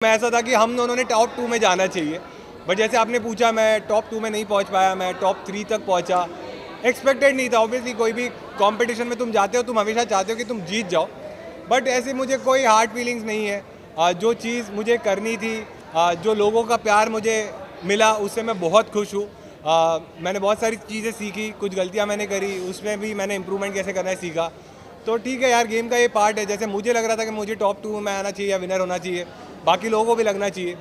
मैं ऐसा था कि हम दोनों ने टॉप 2 में जाना चाहिए, बट जैसे आपने पूछा मैं टॉप 2 में नहीं पहुंच पाया, मैं टॉप 3 तक पहुंचा। एक्सपेक्टेड नहीं था, ऑब्वियसली कोई भी कंपटीशन में तुम जाते हो तुम हमेशा चाहते हो कि तुम जीत जाओ, बट ऐसे मुझे कोई हार्ड फीलिंग्स नहीं है। जो चीज़ मुझे करनी थी, जो लोगों का प्यार मुझे मिला उससे मैं बहुत खुश हूँ। मैंने बहुत सारी चीज़ें सीखी, कुछ गलतियाँ मैंने करी, उसमें भी मैंने इंप्रूवमेंट कैसे करना है सीखा। तो ठीक है यार, गेम का ये पार्ट है। जैसे मुझे लग रहा था कि मुझे टॉप 2 में आना चाहिए या विनर होना चाहिए, बाकी लोगों को भी लगना चाहिए।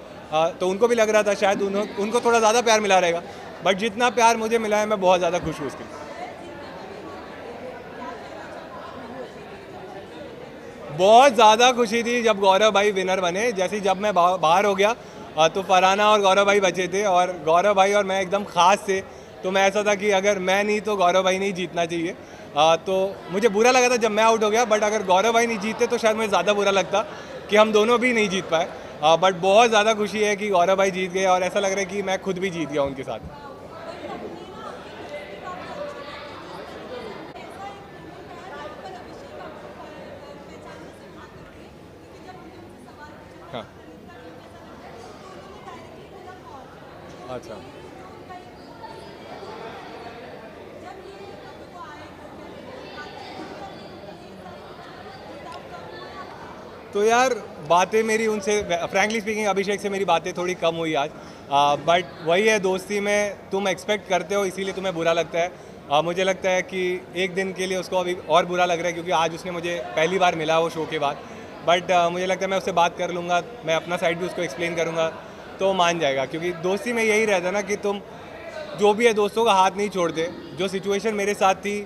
तो उनको भी लग रहा था शायद उनको थोड़ा ज़्यादा प्यार मिला रहेगा, बट जितना प्यार मुझे मिला है मैं बहुत ज़्यादा खुश हूँ उसके लिए। बहुत ज़्यादा खुशी थी जब गौरव भाई विनर बने। जैसे जब मैं बाहर हो गया तो फरहाना और गौरव भाई बचे थे, और गौरव भाई और मैं एकदम खास थे। तो मैं ऐसा था कि अगर मैं नहीं तो गौरव भाई नहीं जीतना चाहिए। तो मुझे बुरा लगा था जब मैं आउट हो गया, बट अगर गौरव भाई नहीं जीतते तो शायद मुझे ज़्यादा बुरा लगता कि हम दोनों भी नहीं जीत पाए। बट बहुत ज़्यादा खुशी है कि गौरव भाई जीत गए, और ऐसा लग रहा है कि मैं खुद भी जीत गया उनके साथ। हाँ। अच्छा। तो यार बातें मेरी उनसे, फ्रैंकली स्पीकिंग अभिषेक से मेरी बातें थोड़ी कम हुई आज। बट वही है, दोस्ती में तुम एक्सपेक्ट करते हो इसीलिए तुम्हें बुरा लगता है। मुझे लगता है कि एक दिन के लिए उसको अभी और बुरा लग रहा है क्योंकि आज उसने मुझे पहली बार मिला वो शो के बाद। बट मुझे लगता है मैं उससे बात कर लूँगा, मैं अपना साइड भी उसको एक्सप्लेन करूँगा तो मान जाएगा, क्योंकि दोस्ती में यही रहता है ना कि तुम जो भी है दोस्तों का हाथ नहीं छोड़ते। जो सिचुएशन मेरे साथ थी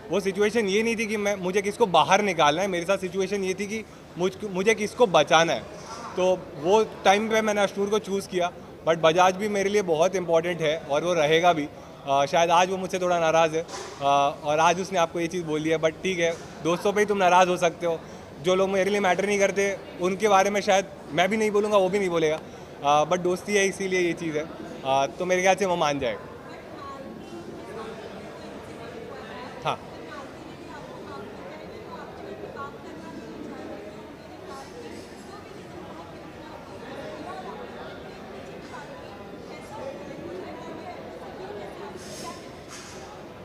वो सिचुएशन ये नहीं थी कि मुझे किसको बाहर निकालना है, मेरे साथ सिचुएशन ये थी कि मुझे किसको बचाना है। तो वो टाइम पे मैंने अश्नूर को चूज़ किया, बट बजाज भी मेरे लिए बहुत इंपॉर्टेंट है और वो रहेगा भी। शायद आज वो मुझसे थोड़ा नाराज़ है, और आज उसने आपको ये चीज़ बोली है, बट ठीक है, दोस्तों पे ही तुम नाराज़ हो सकते हो। जो लोग मेरे लिए मैटर नहीं करते उनके बारे में शायद मैं भी नहीं बोलूँगा, वो भी नहीं बोलेगा। बट दोस्ती है इसीलिए ये चीज़ है। तो मेरे ख्याल से वो मान जाएगा। हाँ।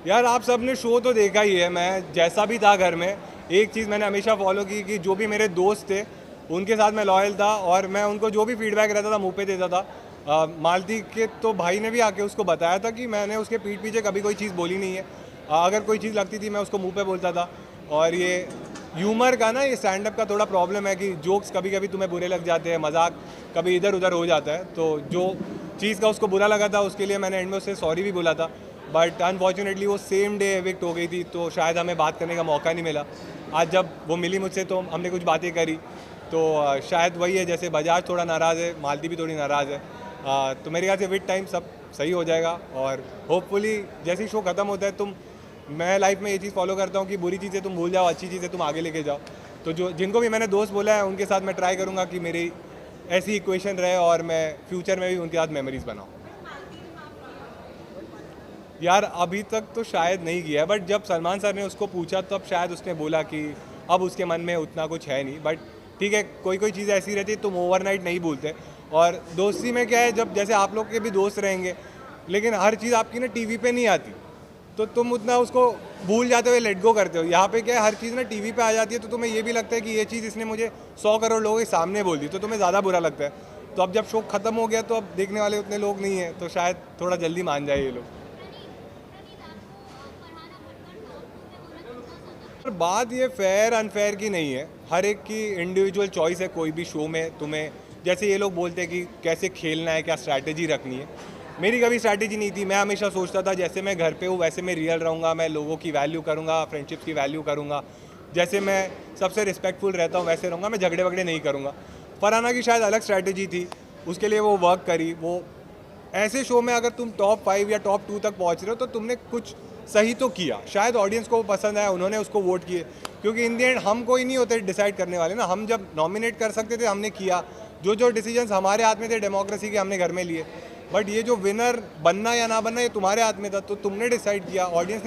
यार आप सबने शो तो देखा ही है, मैं जैसा भी था घर में एक चीज़ मैंने हमेशा फॉलो की कि जो भी मेरे दोस्त थे उनके साथ मैं लॉयल था, और मैं उनको जो भी फीडबैक रहता था मुंह पे देता था। मालती के तो भाई ने भी आके उसको बताया था कि मैंने उसके पीठ पीछे कभी कोई चीज़ बोली नहीं है। अगर कोई चीज़ लगती थी मैं उसको मुंह पे बोलता था। और ये ह्यूमर का ना, ये स्टैंड अप का थोड़ा प्रॉब्लम है कि जोक्स कभी कभी तुम्हें बुरे लग जाते हैं, मजाक कभी इधर उधर हो जाता है। तो जो चीज़ का उसको बुरा लगा था उसके लिए मैंने एंड में उससे सॉरी भी बोला था, बट अनफॉर्चुनेटली वो सेम डे एविक्ट हो गई थी तो शायद हमें बात करने का मौका नहीं मिला। आज जब वो मिली मुझसे तो हमने कुछ बातें करी। तो शायद वही है, जैसे बजाज थोड़ा नाराज़ है, मालती भी थोड़ी नाराज़ है। तो मेरे ख्याल से विद टाइम सब सही हो जाएगा, और होपफुली जैसे ही शो ख़त्म होता है मैं लाइफ में ये चीज़ फॉलो करता हूँ कि बुरी चीज़ें तुम भूल जाओ, अच्छी चीज़ें तुम आगे लेके जाओ। तो जो जिनको भी मैंने दोस्त बोला है उनके साथ मैं ट्राई करूँगा कि मेरी ऐसी इक्वेशन रहे और मैं फ्यूचर में भी उनके साथ मेमोरीज बनाऊँ। यार अभी तक तो शायद नहीं किया है, बट जब सलमान सर ने उसको पूछा तब शायद उसने बोला कि अब उसके मन में उतना कुछ है नहीं। बट ठीक है, कोई कोई चीज़ ऐसी रहती है तुम ओवरनाइट नहीं भूलते। और दोस्ती में क्या है, जब जैसे आप लोग के भी दोस्त रहेंगे, लेकिन हर चीज़ आपकी ना टीवी पे नहीं आती, तो तुम उतना उसको भूल जाते हो, लेट गो करते हो। यहाँ पे क्या है, हर चीज़ ना टीवी पे आ जाती है तो तुम्हें ये भी लगता है कि ये चीज़ इसने मुझे 100 करोड़ लोगों के सामने बोल दी, तो तुम्हें ज़्यादा बुरा लगता है। तो अब जब शो खत्म हो गया तो अब देखने वाले उतने लोग नहीं हैं, तो शायद थोड़ा जल्दी मान जाए ये लोग। पर बात ये फेयर अनफेयर की नहीं है, हर एक की इंडिविजुअल चॉइस है। कोई भी शो में तुम्हें, जैसे ये लोग बोलते हैं कि कैसे खेलना है, क्या स्ट्रैटेजी रखनी है, मेरी कभी स्ट्रैटेजी नहीं थी। मैं हमेशा सोचता था जैसे मैं घर पे हूँ वैसे मैं रियल रहूँगा, मैं लोगों की वैल्यू करूँगा, फ्रेंडशिप्स की वैल्यू करूँगा, जैसे मैं सबसे रिस्पेक्टफुल रहता हूँ वैसे रहूँगा, मैं झगड़े वगड़े नहीं करूँगा। फरहाना की शायद अलग स्ट्रैटेजी थी, उसके लिए वो वर्क करी। वो ऐसे शो में अगर तुम टॉप 5 या टॉप 2 तक पहुंच रहे हो तो तुमने कुछ सही तो किया, शायद ऑडियंस को वो पसंद आया, उन्होंने उसको वोट किए। क्योंकि इन दी एंड हम कोई नहीं होते डिसाइड करने वाले ना, हम जब नॉमिनेट कर सकते थे हमने किया, जो जो डिसीजंस हमारे हाथ में थे डेमोक्रेसी के हमने घर में लिए। बट ये जो विनर बनना या ना बनना ये तुम्हारे हाथ में था, तो तुमने डिसाइड किया, ऑडियंस